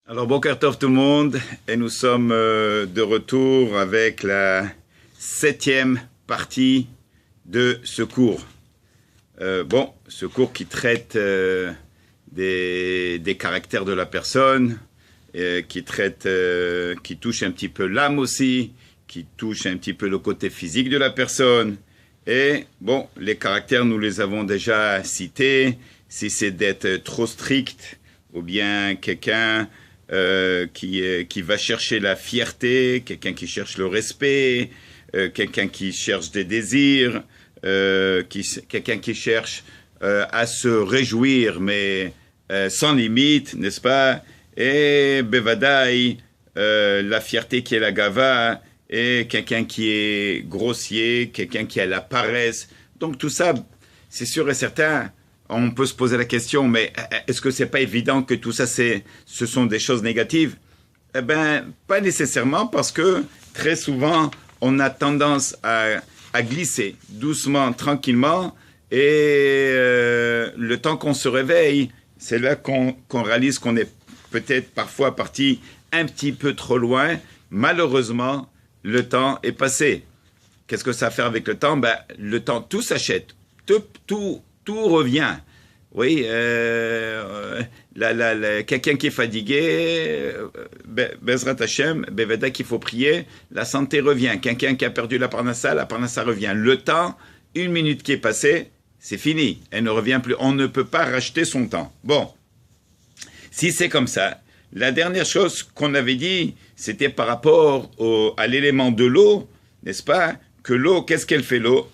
Alors, Boker Tov tout le monde, et nous sommes de retour avec la 7e partie de ce cours. Ce cours qui traite des caractères de la personne, qui touche un petit peu l'âme aussi, qui touche un petit peu le côté physique de la personne. Et bon, les caractères, nous les avons déjà cités. Si c'est d'être trop strict, ou bien quelqu'un qui va chercher la fierté, quelqu'un qui cherche le respect, quelqu'un qui cherche des désirs, quelqu'un qui cherche à se réjouir, mais sans limite, n'est-ce pas? Et Bevadaï, la fierté qui est la gava, et quelqu'un qui est grossier, quelqu'un qui a la paresse. Donc tout ça, c'est sûr et certain. On peut se poser la question, mais est-ce que c'est pas évident que tout ça, ce sont des choses négatives? Eh bien, pas nécessairement, parce que très souvent, on a tendance à glisser doucement, tranquillement, et le temps qu'on se réveille, c'est là qu'on réalise qu'on est peut-être parfois parti un petit peu trop loin. Malheureusement, le temps est passé. Qu'est-ce que ça fait avec le temps? Ben, le temps, tout s'achète, tout revient. Oui, quelqu'un qui est fatigué, Bezrat Hashem, Beveda qu'il faut prier, la santé revient. Quelqu'un qui a perdu la parnassa revient. Le temps, une minute qui est passée, c'est fini. Elle ne revient plus. On ne peut pas racheter son temps. Bon, si c'est comme ça, la dernière chose qu'on avait dit, c'était par rapport à l'élément de l'eau, n'est-ce pas? Que l'eau, qu'est-ce qu'elle fait l'eau?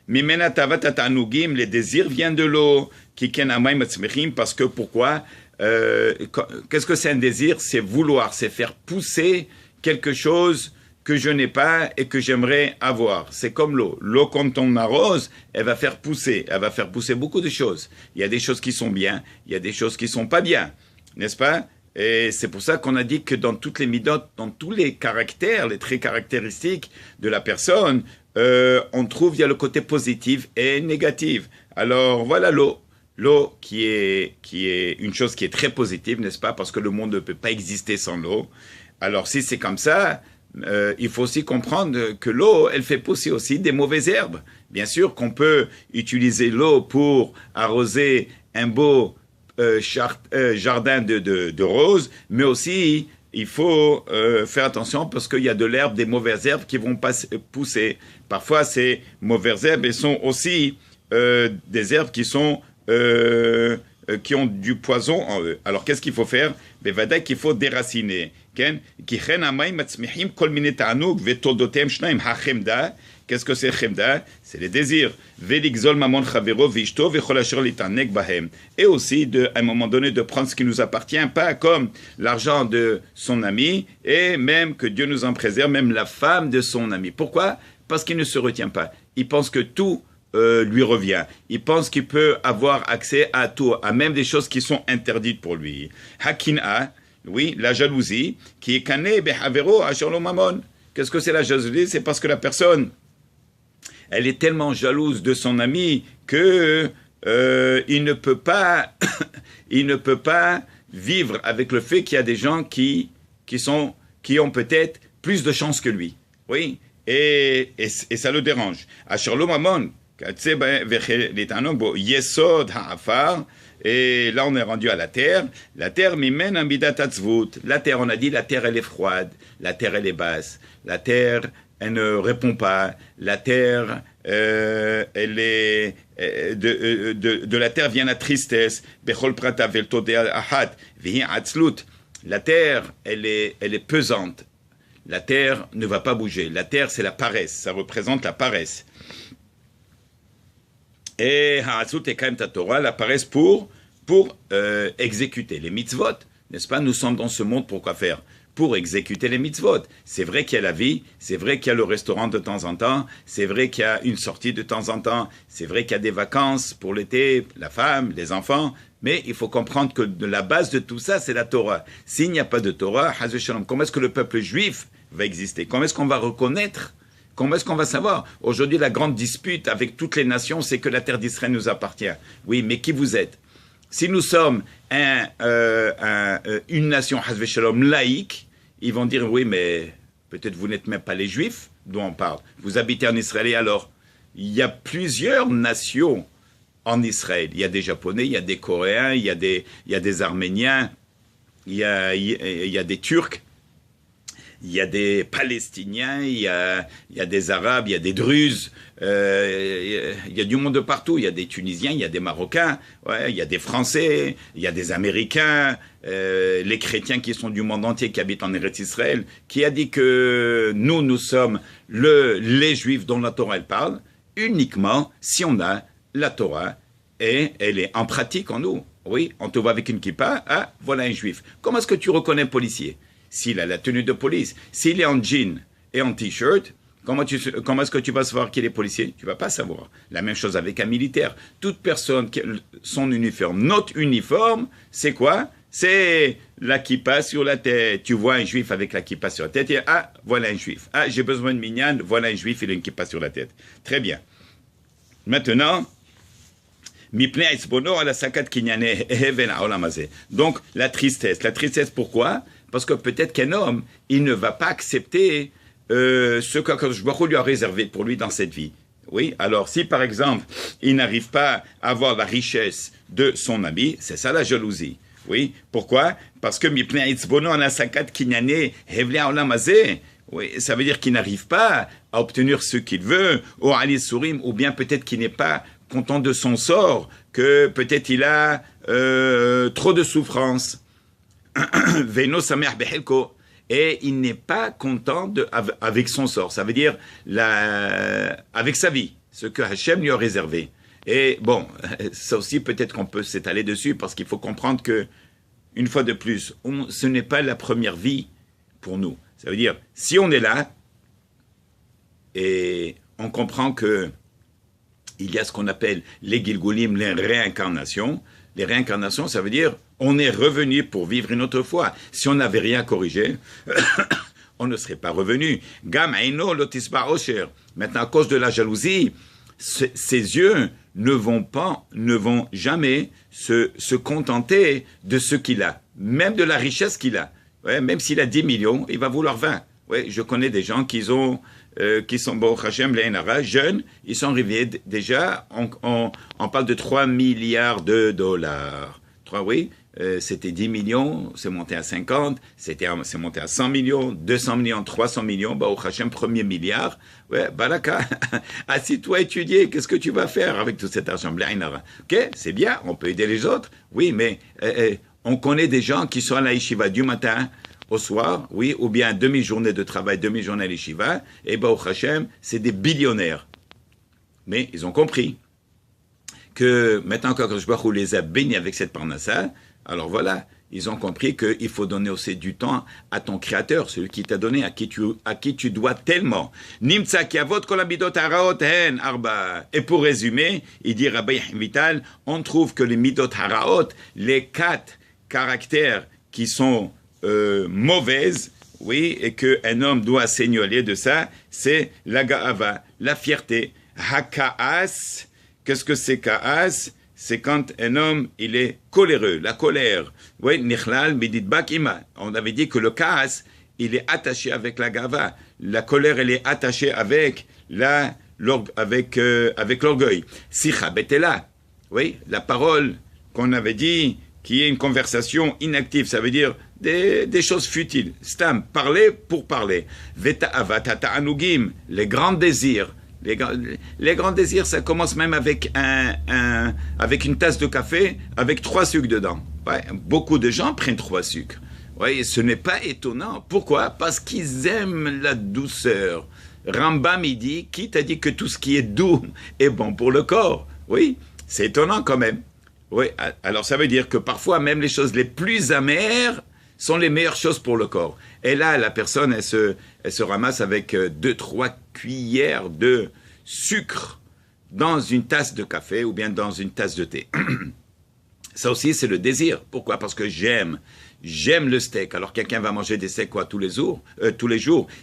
Mimena tavat tanugim, les désirs viennent de l'eau. Kiken amayim atzmechim, parce que pourquoi? Qu'est-ce que c'est un désir? C'est vouloir, c'est faire pousser quelque chose que je n'ai pas et que j'aimerais avoir. C'est comme l'eau. L'eau, quand on arrose, elle va faire pousser. Elle va faire pousser beaucoup de choses. Il y a des choses qui sont bien, il y a des choses qui sont pas bien, n'est-ce pas? Et c'est pour ça qu'on a dit que dans toutes les midotes, dans tous les caractères, les traits caractéristiques de la personne, on trouve, il y a le côté positif et négatif. Alors voilà l'eau. L'eau qui est une chose qui est très positive, n'est-ce pas? Parce que le monde ne peut pas exister sans l'eau. Alors si c'est comme ça, il faut aussi comprendre que l'eau, elle fait pousser aussi des mauvaises herbes. Bien sûr qu'on peut utiliser l'eau pour arroser un beau jardin de roses, mais aussi il faut faire attention parce qu'il y a de l'herbe, des mauvaises herbes qui vont pas pousser. Parfois, ces mauvaises herbes elles sont aussi des herbes qui ont du poison en eux. Alors, qu'est-ce qu'il faut faire? Bevada qu'il faut déraciner. Qu'est-ce que c'est chemda? C'est les désirs. Et aussi, à un moment donné, de prendre ce qui nous appartient, pas comme l'argent de son ami, et même que Dieu nous en préserve, même la femme de son ami. Pourquoi? Parce qu'il ne se retient pas. Il pense que tout lui revient. Il pense qu'il peut avoir accès à tout, à même des choses qui sont interdites pour lui. Hakina, oui, la jalousie, qui est kané behavero ashorlo mamon. Qu'est-ce que c'est la jalousie? C'est parce que la personne, elle est tellement jalouse de son ami que il ne peut pas vivre avec le fait qu'il y a des gens qui ont peut-être plus de chance que lui. Oui, et ça le dérange. Ashorlo mamon. Yesod ha'afar. Et là, on est rendu à la terre. La terre, mimen amidat atzvut. La terre, on a dit, la terre, elle est froide. La terre, elle est basse. La terre, elle ne répond pas. La terre, elle est... de la terre vient la tristesse. Bechol prata veltodea ahat. Vihin atzlut. La terre, elle est pesante. La terre ne va pas bouger. La terre, c'est la paresse. Ça représente la paresse. Et Ha'atzut et Kaim Torah, la paresse pour exécuter les mitzvot, n'est-ce pas? Nous sommes dans ce monde pour quoi faire? Pour exécuter les mitzvot. C'est vrai qu'il y a la vie, c'est vrai qu'il y a le restaurant de temps en temps, c'est vrai qu'il y a une sortie de temps en temps, c'est vrai qu'il y a des vacances pour l'été, la femme, les enfants, mais il faut comprendre que la base de tout ça, c'est la Torah. S'il n'y a pas de Torah, comment est-ce que le peuple juif va exister? Comment est-ce qu'on va reconnaître? Comment est-ce qu'on va savoir? Aujourd'hui, la grande dispute avec toutes les nations, c'est que la terre d'Israël nous appartient. Oui, mais qui vous êtes? Si nous sommes un une nation, Hazve Shalom, laïque, ils vont dire, oui, mais peut-être vous n'êtes même pas les Juifs dont on parle. Vous habitez en Israël, et alors il y a plusieurs nations en Israël. Il y a des Japonais, il y a des Coréens, il y a des Arméniens, il y a des Turcs, il y a des Palestiniens, il y a des Arabes, il y a des Druzes, il y a du monde de partout. Il y a des Tunisiens, il y a des Marocains, ouais, il y a des Français, il y a des Américains, les chrétiens qui sont du monde entier, qui habitent en Eretz Israël. Qui a dit que nous sommes les Juifs dont la Torah elle parle, uniquement si on a la Torah et elle est en pratique en nous. Oui, on te voit avec une kippa, ah, voilà un Juif. Comment est-ce que tu reconnais un policier? S'il a la tenue de police, s'il est en jean et en t-shirt, comment est-ce que tu vas savoir qu'il est policier? Tu ne vas pas savoir. La même chose avec un militaire. Toute personne, son uniforme, notre uniforme, c'est quoi? C'est la kippa sur la tête. Tu vois un juif avec la kippa sur la tête, et ah, voilà un juif. Ah, j'ai besoin de minyan, voilà un juif, il a une kippa sur la tête. Très bien. Maintenant, donc la tristesse. La tristesse pourquoi? Parce que peut-être qu'un homme, il ne va pas accepter ce qu'Akadosh Baruch Hu lui a réservé pour lui dans cette vie. Oui, alors si par exemple, il n'arrive pas à avoir la richesse de son ami, c'est ça la jalousie. Oui, pourquoi? Parce que oui, ça veut dire qu'il n'arrive pas à obtenir ce qu'il veut, ou bien peut-être qu'il n'est pas content de son sort, que peut-être il a trop de souffrance. Et il n'est pas content avec son sort. Ça veut dire avec sa vie, ce que Hachem lui a réservé. Et bon, ça aussi peut-être qu'on peut s'étaler dessus parce qu'il faut comprendre que, une fois de plus, ce n'est pas la première vie pour nous. Ça veut dire, si on est là et on comprend que il y a ce qu'on appelle les Gilgulim, les réincarnations. Les réincarnations, ça veut dire on est revenu pour vivre une autre fois. Si on n'avait rien corrigé, on ne serait pas revenu. Maintenant, à cause de la jalousie, ses yeux ne vont jamais se contenter de ce qu'il a, même de la richesse qu'il a. Ouais, même s'il a 10 millions, il va vouloir 20. Ouais, je connais des gens qui sont bon, Hachem, jeunes, ils sont arrivés déjà, on parle de 3 milliards de dollars. Oui, c'était 10 millions, c'est monté à 50, c'est monté à 100 millions, 200 millions, 300 millions, bah, au Hachem, premier milliard. Ouais, baraka, assis-toi étudier, qu'est-ce que tu vas faire avec tout cet argent? Ok, c'est bien, on peut aider les autres, oui, mais on connaît des gens qui sont à la yeshiva du matin au soir, oui, ou bien demi-journée de travail, demi-journée à l'yeshiva, et bah, au Hachem, c'est des billionnaires. Mais ils ont compris que maintenant qu'Akadosh Baruch Hu les a bénis avec cette parnassa, alors voilà, ils ont compris qu'il faut donner aussi du temps à ton Créateur, celui qui t'a donné, à qui tu dois tellement. Et pour résumer, il dit Rabbi Vital, on trouve que les midot haraot, les 4 caractères qui sont mauvaises, oui, et qu'un homme doit s'ignorer de ça, c'est la ga'ava, la fierté, hakaas. Qu'est-ce que c'est kaas? C'est quand un homme, il est coléreux, la colère. Oui, nichlal midit bakima. On avait dit que le kaas, il est attaché avec la gava. La colère, elle est attachée avec l'orgueil. Sicha betela. Oui, la parole qu'on avait dit, qui est une conversation inactive, ça veut dire des choses futiles. Stam, parler pour parler. Veta avatata anugim, les grands désirs. Les grands désirs, ça commence même avec une tasse de café avec 3 sucres dedans. Ouais, beaucoup de gens prennent 3 sucres. Ouais, ce n'est pas étonnant. Pourquoi? Parce qu'ils aiment la douceur. Rambam, il dit, qui t'a dit que tout ce qui est doux est bon pour le corps? Oui, c'est étonnant quand même. Oui, alors ça veut dire que parfois même les choses les plus amères sont les meilleures choses pour le corps. Et là, la personne, elle se ramasse avec 2-3 cuillères de sucre dans une tasse de café ou bien dans une tasse de thé. Ça aussi, c'est le désir. Pourquoi? Parce que j'aime le steak. Alors quelqu'un va manger des steaks quoi, tous les jours.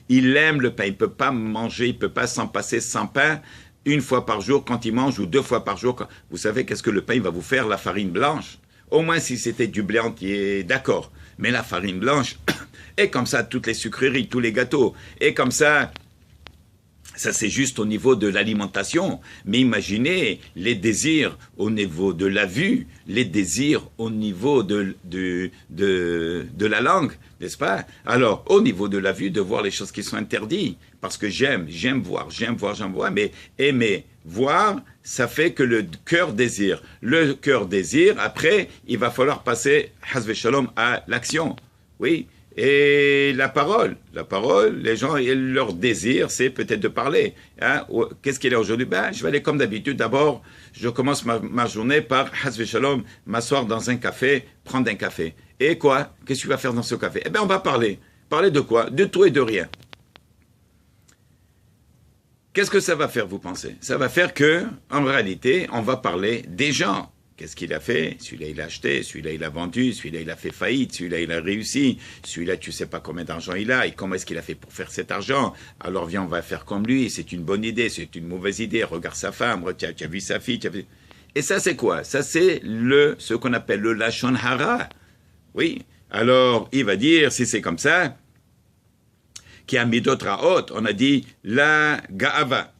Il aime le pain. Il ne peut pas manger, il ne peut pas s'en passer sans pain. Une fois par jour quand il mange ou 2 fois par jour. Vous savez qu'est-ce que le pain va vous faire? La farine blanche. Au moins, si c'était du blé entier, d'accord. Mais la farine blanche, et comme ça, toutes les sucreries, tous les gâteaux, et comme ça c'est juste au niveau de l'alimentation. Mais imaginez les désirs au niveau de la vue, les désirs au niveau de la langue, n'est-ce pas? Alors, au niveau de la vue, de voir les choses qui sont interdites. Parce que j'aime voir, mais aimer voir, ça fait que le cœur désire. Le cœur désire, après, il va falloir passer, hasve shalom, à l'action. Oui. Et la parole, les gens, leur désir, c'est peut-être de parler. Hein? Qu'est-ce qu'il est aujourd'hui? Je vais aller comme d'habitude. D'abord, je commence ma journée par, hasve shalom, m'asseoir dans un café, prendre un café. Et quoi? Qu'est-ce que tu vas faire dans ce café? On va parler. Parler de quoi? De tout et de rien. Qu'est-ce que ça va faire, vous pensez? Ça va faire que, en réalité, on va parler des gens. Qu'est-ce qu'il a fait? Celui-là, il a acheté, celui-là, il a vendu, celui-là, il a fait faillite, celui-là, il a réussi, celui-là, tu sais pas combien d'argent il a, et comment est-ce qu'il a fait pour faire cet argent? Alors viens, on va faire comme lui, c'est une bonne idée, c'est une mauvaise idée, regarde sa femme, tu as vu sa fille, Et ça, c'est quoi? Ça, c'est ce qu'on appelle le lachon hara. Oui. Alors, il va dire, si c'est comme ça, qui a mis d'autres à haute, on a dit la gaava.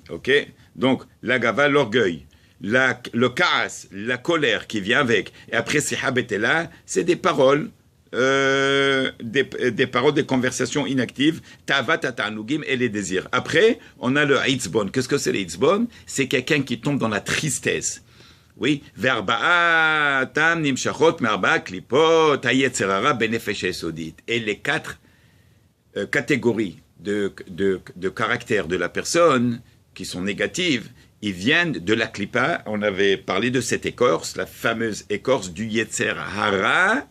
Ok? Donc, la gaava, l'orgueil. Le kaas, la colère qui vient avec. Et après, ces habetela, c'est des paroles, des paroles, des conversations inactives, tava, tatanugim et les désirs. Après, on a le hitzbon. Qu'est-ce que c'est le hitzbon? C'est quelqu'un qui tombe dans la tristesse. Oui, verba'a tam nimshachot merba klipot hayetzerara benefesh esodit. Et les quatre catégories de caractère de la personne qui sont négatives, ils viennent de la klipa. On avait parlé de cette écorce, la fameuse écorce du Yetzer Hara,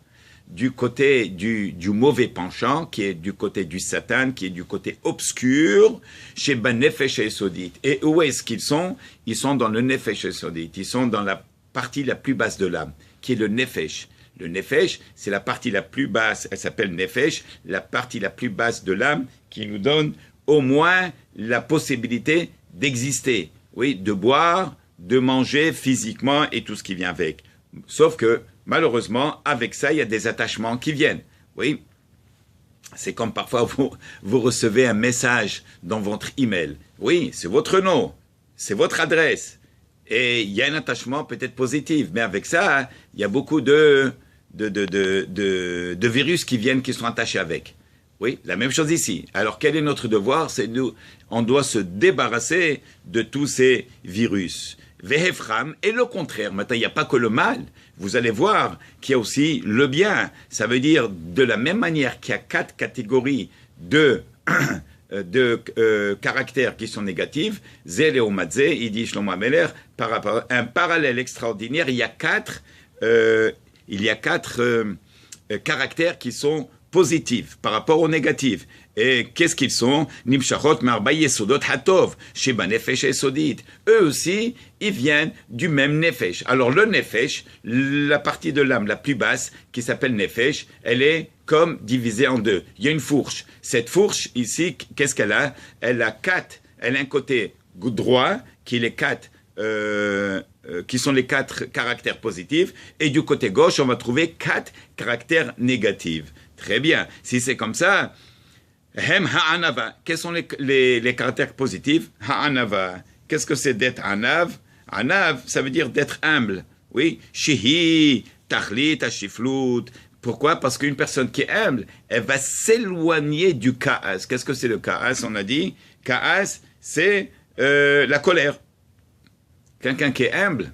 du côté du mauvais penchant, qui est du côté du Satan, qui est du côté obscur, chez Banefesh Esodit. Et où est-ce qu'ils sont? Ils sont dans le Nefesh Esodit. Ils sont dans la partie la plus basse de l'âme, qui est le Nefesh. Le Nefesh, c'est la partie la plus basse, elle s'appelle Nefesh, la partie la plus basse de l'âme, qui nous donne au moins la possibilité d'exister. Oui, de boire, de manger physiquement et tout ce qui vient avec. Sauf que, malheureusement, avec ça, il y a des attachements qui viennent. Oui, c'est comme parfois vous recevez un message dans votre email. Oui, c'est votre nom, c'est votre adresse. Et il y a un attachement peut-être positif. Mais avec ça, il y a beaucoup de virus qui viennent, qui sont attachés avec. Oui, la même chose ici. Alors, quel est notre devoir? C'est nous, on doit se débarrasser de tous ces virus. Vehefram, et le contraire. Maintenant, il n'y a pas que le mal. Vous allez voir qu'il y a aussi le bien. Ça veut dire, de la même manière qu'il y a 4 catégories de caractères qui sont négatifs, Zel et Omadze, il dit Shlomo Ameler, par rapport à un parallèle extraordinaire, il y a 4 caractères qui sont positifs par rapport aux négatifs. Et qu'est-ce qu'ils sont? Nimshachot marba yesodot hatov, sheba nefesh esodit. Eux aussi, ils viennent du même nefesh. Alors le nefesh, la partie de l'âme la plus basse, qui s'appelle nefesh, elle est comme divisée en deux. Il y a une fourche. Cette fourche ici, qu'est-ce qu'elle a? Elle a un côté droit, qui sont les 4 caractères positifs, et du côté gauche, on va trouver 4 caractères négatifs. Très bien. Si c'est comme ça, Hem ha'anava. Quels sont les caractères positifs? Ha'anava. Qu'est-ce que c'est d'être anav? Anav, ça veut dire d'être humble. Oui. Shihi, tachlit, ashiflut. Pourquoi? Parce qu'une personne qui est humble, elle va s'éloigner du kaas. Qu'est-ce que c'est le kaas? On a dit, kaas, c'est la colère. Quelqu'un qui est humble,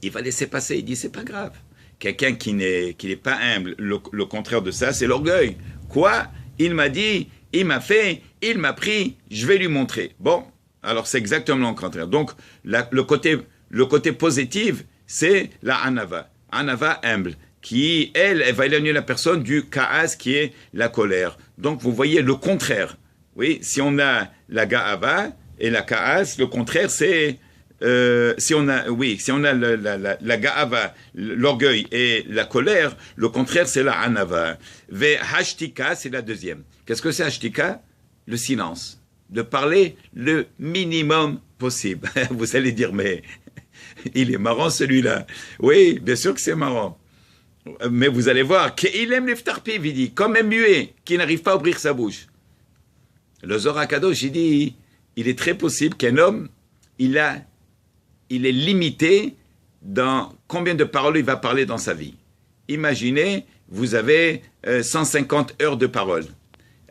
il va laisser passer. Il dit, c'est pas grave. Quelqu'un qui n'est pas humble, le contraire de ça, c'est l'orgueil. Quoi? Il m'a dit, il m'a fait, il m'a pris, je vais lui montrer. Bon, alors c'est exactement le contraire. Donc, le côté positif, c'est la anava. Anava humble, qui, elle va éloigner la personne du kaas, qui est la colère. Donc, vous voyez le contraire. Oui, si on a la gaava et la kaas, le contraire, c'est... si on a la gaava, l'orgueil et la colère, le contraire c'est la anava. Ve hashtika, c'est la deuxième. Qu'est-ce que c'est hashtika? Le silence. De parler le minimum possible. Vous allez dire, mais Il est marrant celui-là. Oui, bien sûr que c'est marrant. Mais vous allez voir, qu'il aime l'eftarpiv, il dit, comme un muet qui n'arrive pas à ouvrir sa bouche. Le Zohar Kadosh, il dit, il est très possible qu'un homme, il est limité dans combien de paroles il va parler dans sa vie. Imaginez, vous avez 150 heures de parole.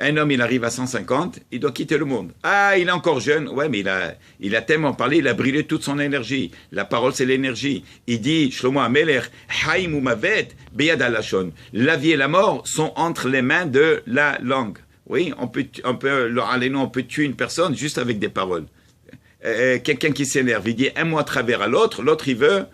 Un homme, il arrive à 150, il doit quitter le monde. Ah, il est encore jeune. Ouais, mais il a tellement parlé, il a brûlé toute son énergie. La parole, c'est l'énergie. Il dit, Shlomo HaMelech, Haim u'mavet beyad halashon. La vie et la mort sont entre les mains de la langue. Oui, on peut tuer une personne juste avec des paroles. Quelqu'un qui s'énerve, il dit un mot à travers à l'autre, l'autre, il veut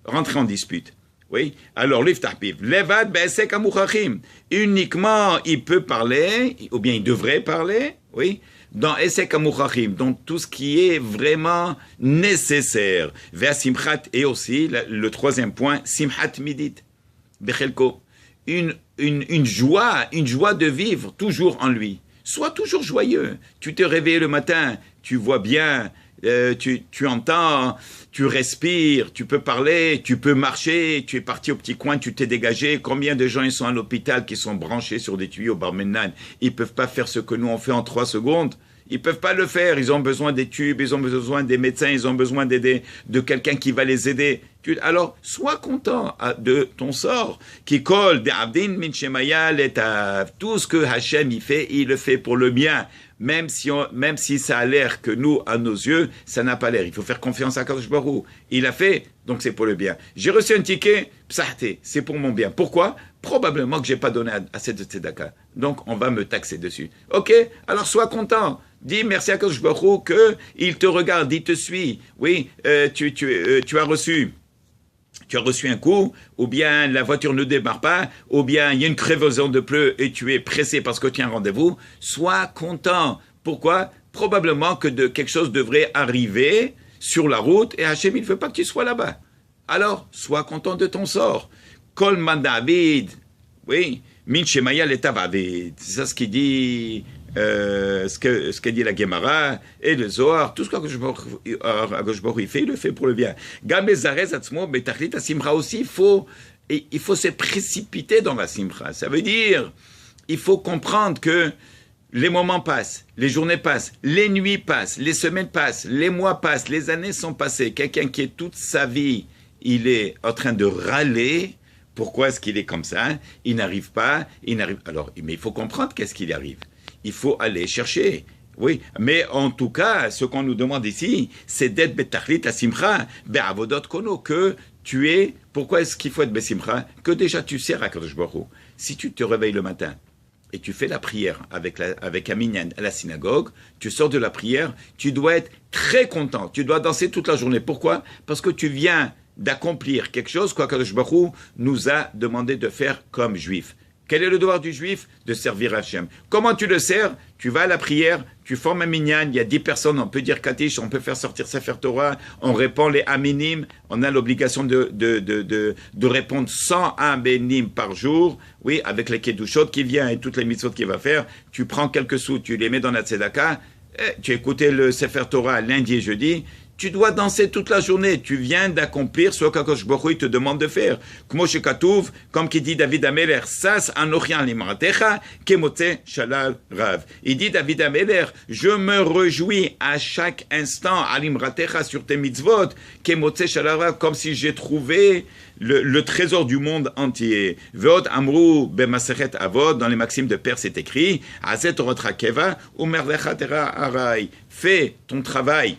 rentrer en dispute. Oui, alors l'iftarpiv, levad be'esek hamuchachim. Uniquement, il peut parler, ou bien il devrait parler, oui, dans esek hamuchachim, dans tout ce qui est vraiment nécessaire. Ve'asimchat, et aussi, le troisième point, simchat midit, bechelko. Une joie de vivre toujours en lui. Sois toujours joyeux. Tu te réveilles le matin, tu vois bien, tu entends, tu respires, tu peux parler, tu peux marcher, tu es parti au petit coin, tu t'es dégagé. Combien de gens ils sont à l'hôpital qui sont branchés sur des tuyaux barmenan? Ils peuvent pas faire ce que nous on fait en 3 secondes. Ils peuvent pas le faire. Ils ont besoin des tubes, ils ont besoin des médecins, ils ont besoin de quelqu'un qui va les aider. Alors, sois content de ton sort. Qui colle des abdin min shemaya letav. Tout ce que Hachem il le fait pour le bien. Même si ça a l'air que nous, à nos yeux, ça n'a pas l'air. Il faut faire confiance à Kadosh Baruch Hu. Il a fait, donc c'est pour le bien. J'ai reçu un ticket, psahté, c'est pour mon bien. Pourquoi? Probablement que j'ai pas donné assez de tzedaka. Donc, on va me taxer dessus. Ok? Alors, sois content. Dis merci à Kadosh Baruch Hu qu'il te regarde, il te suit. Oui, tu as reçu un coup, ou bien la voiture ne démarre pas, ou bien il y a une crevaison de pneus et tu es pressé parce que tu as un rendez-vous, sois content. Pourquoi? Probablement que quelque chose devrait arriver sur la route et Hachem, il ne veut pas que tu sois là-bas. Alors, sois content de ton sort. Kol man David, oui, min shemaya letav avid. C'est ça ce qu'il dit... ce que dit la Gemara et le Zohar, tout ce qu'Akadosh Baruch Hu fait, il le fait pour le bien. Gam ezarez atzmo betachlit hasimcha aussi, il faut se précipiter dans la simcha. Ça veut dire, il faut comprendre que les moments passent, les journées passent, les nuits passent, les semaines passent, les mois passent, les années sont passées. Quelqu'un qui est toute sa vie, il est en train de râler. Pourquoi est-ce qu'il est comme ça? Il n'arrive pas, alors, mais il faut comprendre qu'est-ce qu'il arrive. Il faut aller chercher. Oui, mais en tout cas, ce qu'on nous demande ici, c'est d'être betachlit la simcha, be'avodot kono, que tu es. Pourquoi est-ce qu'il faut être besimcha? Que déjà tu sers à Kadosh Baruch Hu. Si tu te réveilles le matin et tu fais la prière avec un minyan à la synagogue, tu sors de la prière, tu dois être très content. Tu dois danser toute la journée. Pourquoi? Parce que tu viens d'accomplir quelque chose que Kadosh Baruch Hu nous a demandé de faire comme juifs. Quel est le devoir du juif? De servir Hachem. Comment tu le sers? Tu vas à la prière, tu formes un minyan, il y a 10 personnes, on peut dire Kaddish, on peut faire sortir Sefer Torah, on répond les Aminim, on a l'obligation de répondre 100 Aminim par jour, oui, avec les Kedushot qui vient et toutes les mitzvot qu'il va faire, tu prends quelques sous, tu les mets dans la tzedaka, tu as écouté le Sefer Torah lundi et jeudi, tu dois danser toute la journée. Tu viens d'accomplir ce qu'Akadosh Baruch Hu te demande de faire. Comme qui dit David Ameler, Sas anochian limratecha, kemotze shalal rav. Il dit David Ameler, je me réjouis à chaque instant à limratecha sur tes mitzvot, kemotze shalal rav, comme si j'ai trouvé le trésor du monde entier. Veot amrou bemaseret avod, dans les maximes de Père, c'est écrit, Azet rotra keva, umerlecha tera arai. Fais ton travail.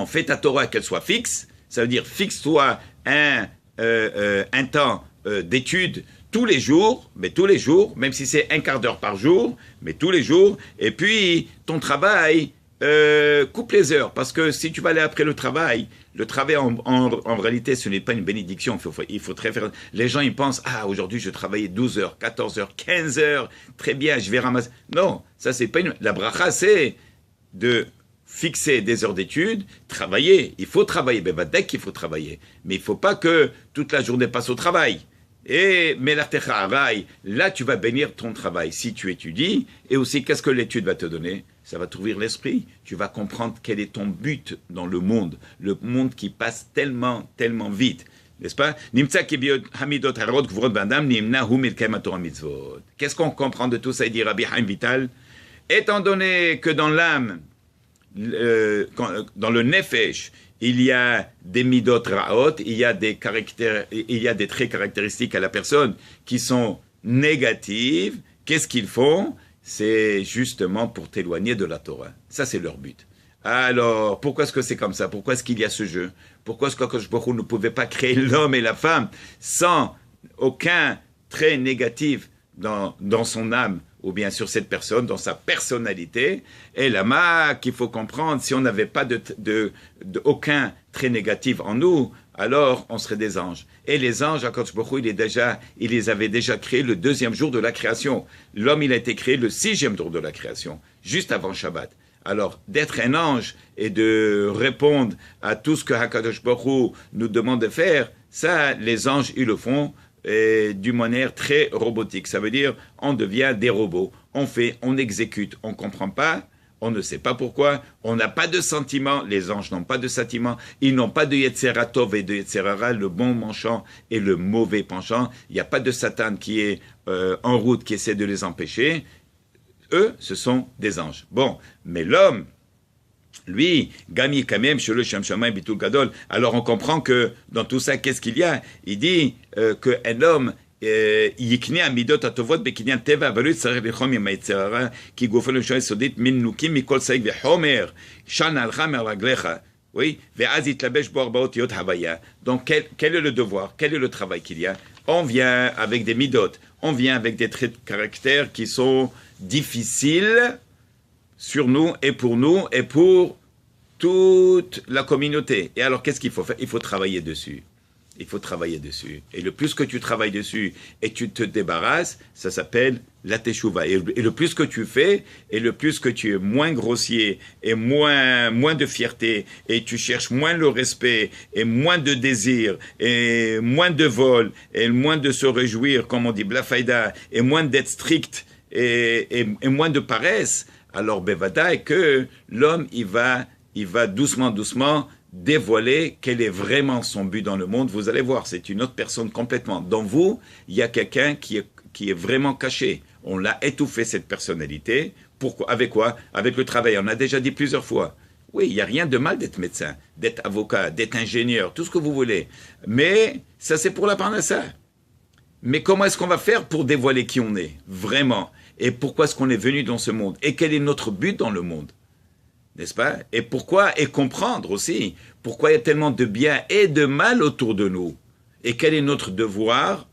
Fais ta Torah qu'elle soit fixe, ça veut dire fixe-toi un temps d'étude tous les jours, même si c'est un quart d'heure par jour, mais tous les jours, et puis ton travail, coupe les heures, parce que si tu vas aller après le travail en réalité ce n'est pas une bénédiction, il faut très faire, les gens ils pensent, aujourd'hui je travaillais 12 heures, 14 heures, 15 heures, très bien, je vais ramasser, non, ça c'est pas la bracha, c'est de fixer des heures d'études, travailler. Il faut travailler. Dès qu'il faut travailler. Mais il ne faut pas que toute la journée passe au travail. Et là, tu vas bénir ton travail si tu étudies. Et aussi, qu'est-ce que l'étude va te donner? ça va t'ouvrir l'esprit. Tu vas comprendre quel est ton but dans le monde qui passe tellement, tellement vite. N'est-ce pas? Qu'est-ce qu'on comprend de tout ça? Il dit Rabbi Haim Vital, étant donné que dans l'âme, dans le nefesh, il y a des midot raot, il y a des traits caractéristiques à la personne qui sont négatives. Qu'est-ce qu'ils font? C'est justement pour t'éloigner de la Torah. Ça, c'est leur but. Alors, pourquoi est-ce que c'est comme ça? Pourquoi est-ce qu'il y a ce jeu? Pourquoi est-ce qu'Akadosh Baruch Hu ne pouvait pas créer l'homme et la femme sans aucun trait négatif dans son âme ou bien sur cette personne, dans sa personnalité? Et là, qu'il faut comprendre, si on n'avait pas aucun trait négatif en nous, alors on serait des anges. Et les anges, Akadosh Baruch Hu, il les avait déjà créés le 2e jour de la création. L'homme, il a été créé le 6e jour de la création, juste avant Shabbat. Alors, d'être un ange et de répondre à tout ce que Hakadosh Baruch Hu nous demande de faire, ça, les anges, ils le font d'une manière très robotique. Ça veut dire, on devient des robots. On fait, on exécute, on ne comprend pas, on ne sait pas pourquoi, on n'a pas de sentiments, les anges n'ont pas de sentiments, ils n'ont pas de Yetzera Tov et de Yetzera Ra, le bon penchant et le mauvais penchant. Il n'y a pas de Satan qui est en route, qui essaie de les empêcher. Eux, ce sont des anges. Bon, mais l'homme, lui, Gami Kamem, Shelo Shem Shamayim Bitul Gadol. Alors on comprend que dans tout ça, qu'est-ce qu'il y a? Il dit qu'un homme, Yikne Amidot Atovot Bekinyan Teva, Avalut Sareh Vechom Yamayitzerara, Ki Gofel Shoy Sodit Min Nukim Mikol Saik Vechomer, Shan Alcha Meraglecha. Oui, Ve'az Itlabesh Bo Arbaot Yot Havaya. Donc quel est le devoir? Quel est le travail qu'il y a? On vient avec des midot, on vient avec des traits de caractère qui sont difficiles sur nous et pour toute la communauté. Et alors, qu'est-ce qu'il faut faire? Il faut travailler dessus. Il faut travailler dessus. Et le plus que tu travailles dessus et tu te débarrasses, ça s'appelle la teshuva. Et le plus que tu fais, et le plus que tu es moins grossier, et moins de fierté, et tu cherches moins le respect, et moins de désir, et moins de vol, et moins de se réjouir, comme on dit, blafaïda, et moins d'être strict, et moins de paresse, alors bevada est que l'homme, il va doucement dévoiler quel est vraiment son but dans le monde. Vous allez voir, c'est une autre personne complètement. Dans vous, il y a quelqu'un qui est vraiment caché. On l'a étouffé, cette personnalité. Pourquoi? Avec quoi? Avec le travail. On a déjà dit plusieurs fois. Oui, il n'y a rien de mal d'être médecin, d'être avocat, d'être ingénieur, tout ce que vous voulez. Mais ça, c'est pour la parnassa. Mais comment est-ce qu'on va faire pour dévoiler qui on est, vraiment? Et pourquoi est-ce qu'on est venu dans ce monde? Et quel est notre but dans le monde? N'est-ce pas? Et pourquoi? Et comprendre aussi pourquoi il y a tellement de bien et de mal autour de nous. Et quel est notre devoir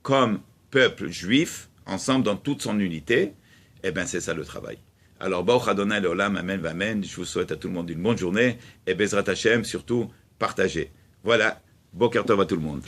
comme peuple juif, ensemble dans toute son unité? Eh bien, c'est ça le travail. Alors, Baruch Adonai Leolam, Amen, Amen. Je vous souhaite à tout le monde une bonne journée. Et Bezrat Hashem, surtout, partagez. Voilà. Boker Tov à tout le monde.